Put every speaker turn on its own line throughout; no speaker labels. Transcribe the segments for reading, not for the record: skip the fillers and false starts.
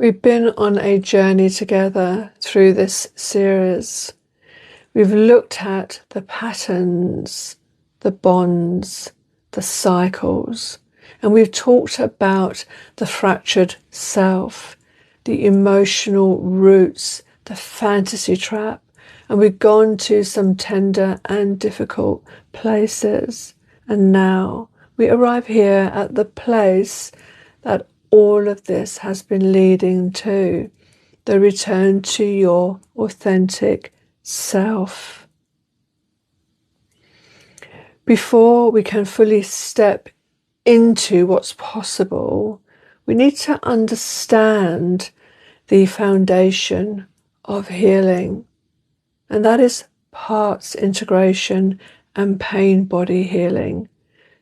We've been on a journey together through this series. We've looked at the patterns, the bonds, the cycles, and we've talked about the fractured self, the emotional roots, the fantasy trap, and we've gone to some tender and difficult places. And now we arrive here at the place that all of this has been leading to, the return to your authentic self. Before we can fully step into what's possible, we need to understand the foundation of healing, and that is parts integration and pain body healing.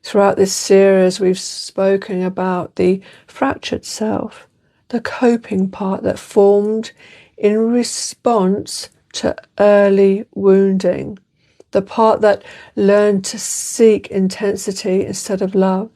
Throughout this series, we've spoken about the fractured self, the coping part that formed in response to early wounding, the part that learned to seek intensity instead of love,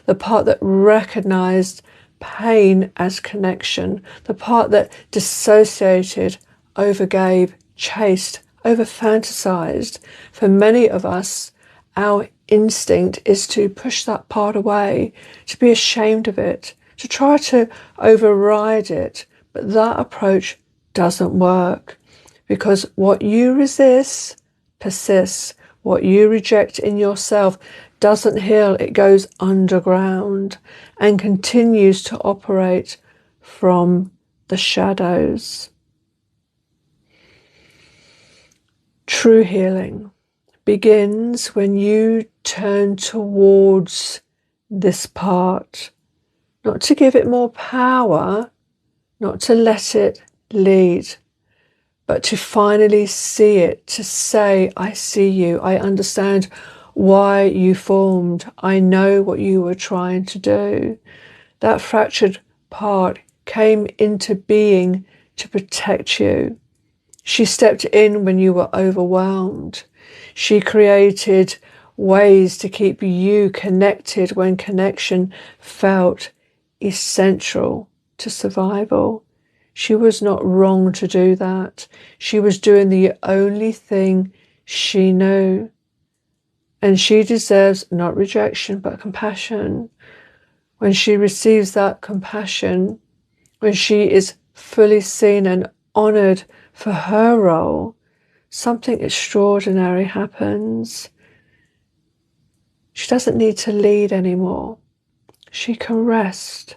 the part that recognized pain as connection, the part that dissociated, overgave, chased, over-fantasized. For many of us, our instinct is to push that part away, to be ashamed of it, to try to override it. But that approach doesn't work, because what you resist persists. What you reject in yourself doesn't heal. It goes underground and continues to operate from the shadows. True healing begins when you turn towards this part, not to give it more power, not to let it lead, but to finally see it, to say, I see you, I understand why you formed, I know what you were trying to do. That fractured part came into being to protect you. She stepped in when you were overwhelmed. She created ways to keep you connected when connection felt essential to survival. She was not wrong to do that. She was doing the only thing she knew. And she deserves not rejection, but compassion. When she receives that compassion, when she is fully seen and honored for her role, something extraordinary happens. She doesn't need to lead anymore. She can rest.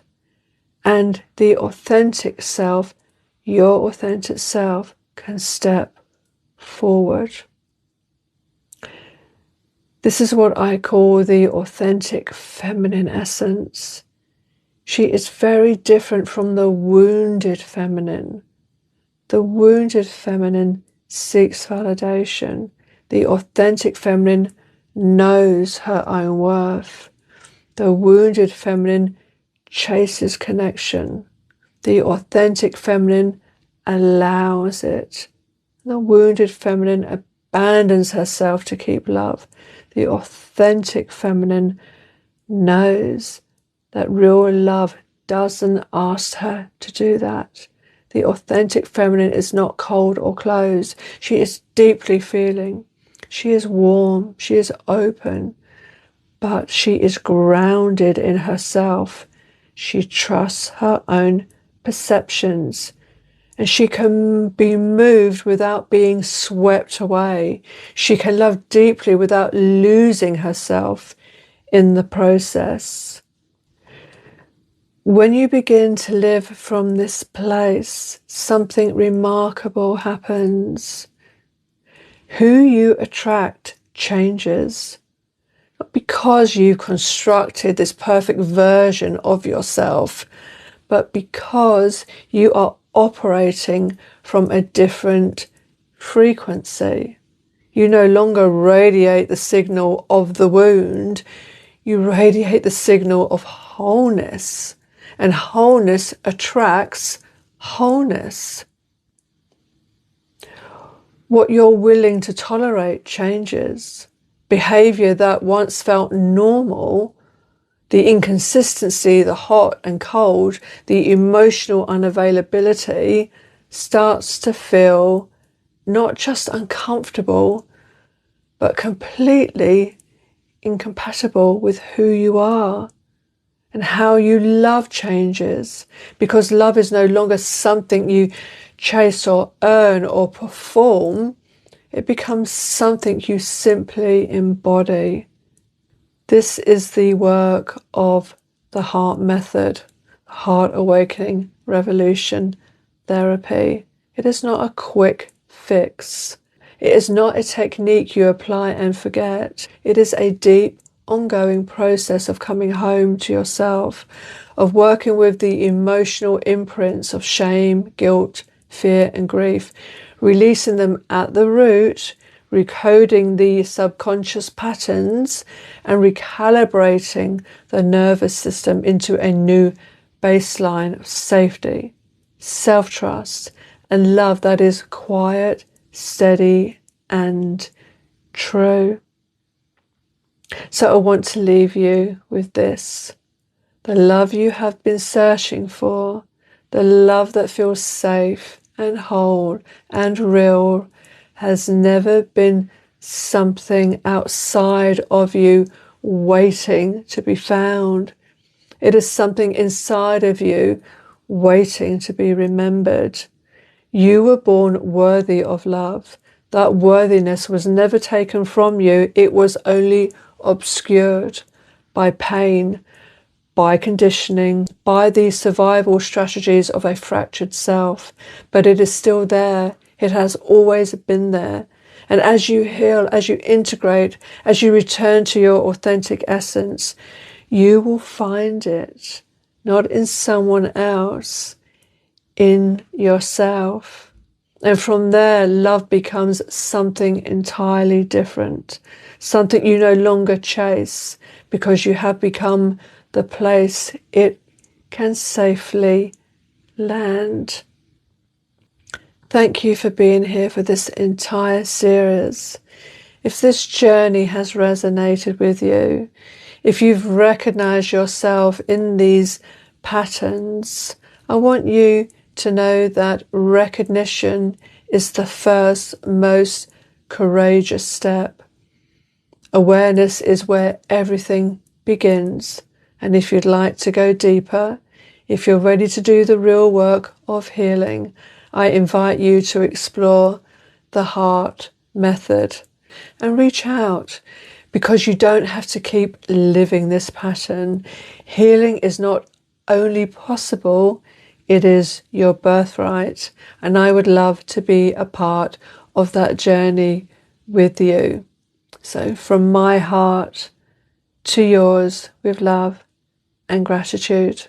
And the authentic self, your authentic self, can step forward. This is what I call the authentic feminine essence. She is very different from the wounded feminine. The wounded feminine seeks validation. The authentic feminine knows her own worth. The wounded feminine chases connection. The authentic feminine allows it. The wounded feminine abandons herself to keep love. The authentic feminine knows that real love doesn't ask her to do that. The authentic feminine is not cold or closed. She is deeply feeling. She is warm. She is open. But she is grounded in herself. She trusts her own perceptions. And she can be moved without being swept away. She can love deeply without losing herself in the process. When you begin to live from this place, something remarkable happens. Who you attract changes. Not because you've constructed this perfect version of yourself, but because you are operating from a different frequency. You no longer radiate the signal of the wound, you radiate the signal of wholeness, and wholeness attracts wholeness. What you're willing to tolerate changes. Behavior that once felt normal the inconsistency, the hot and cold, the emotional unavailability starts to feel not just uncomfortable, but completely incompatible with who you are. And how you love changes, because love is no longer something you chase or earn or perform. It becomes something you simply embody. This is the work of the heart method, heart awakening revolution therapy. It is not a quick fix. It is not a technique you apply and forget. It is a deep, ongoing process of coming home to yourself, of working with the emotional imprints of shame, guilt, fear, and grief, releasing them at the root, recoding the subconscious patterns, and recalibrating the nervous system into a new baseline of safety, self-trust, and love that is quiet, steady, and true. So I want to leave you with this. The love you have been searching for, the love that feels safe and whole and real, has never been something outside of you waiting to be found. It is something inside of you waiting to be remembered. You were born worthy of love. That worthiness was never taken from you. It was only obscured by pain, by conditioning, by the survival strategies of a fractured self. But it is still there. It has always been there. And as you heal, as you integrate, as you return to your authentic essence, you will find it, not in someone else, in yourself. And from there, love becomes something entirely different, something you no longer chase, because you have become the place it can safely land. Thank you for being here for this entire series. If this journey has resonated with you, if you've recognized yourself in these patterns, I want you to know that recognition is the first, most courageous step. Awareness is where everything begins. And if you'd like to go deeper, if you're ready to do the real work of healing, I invite you to explore the heart method and reach out, because you don't have to keep living this pattern. Healing is not only possible, it is your birthright, and I would love to be a part of that journey with you. So from my heart to yours, with love and gratitude.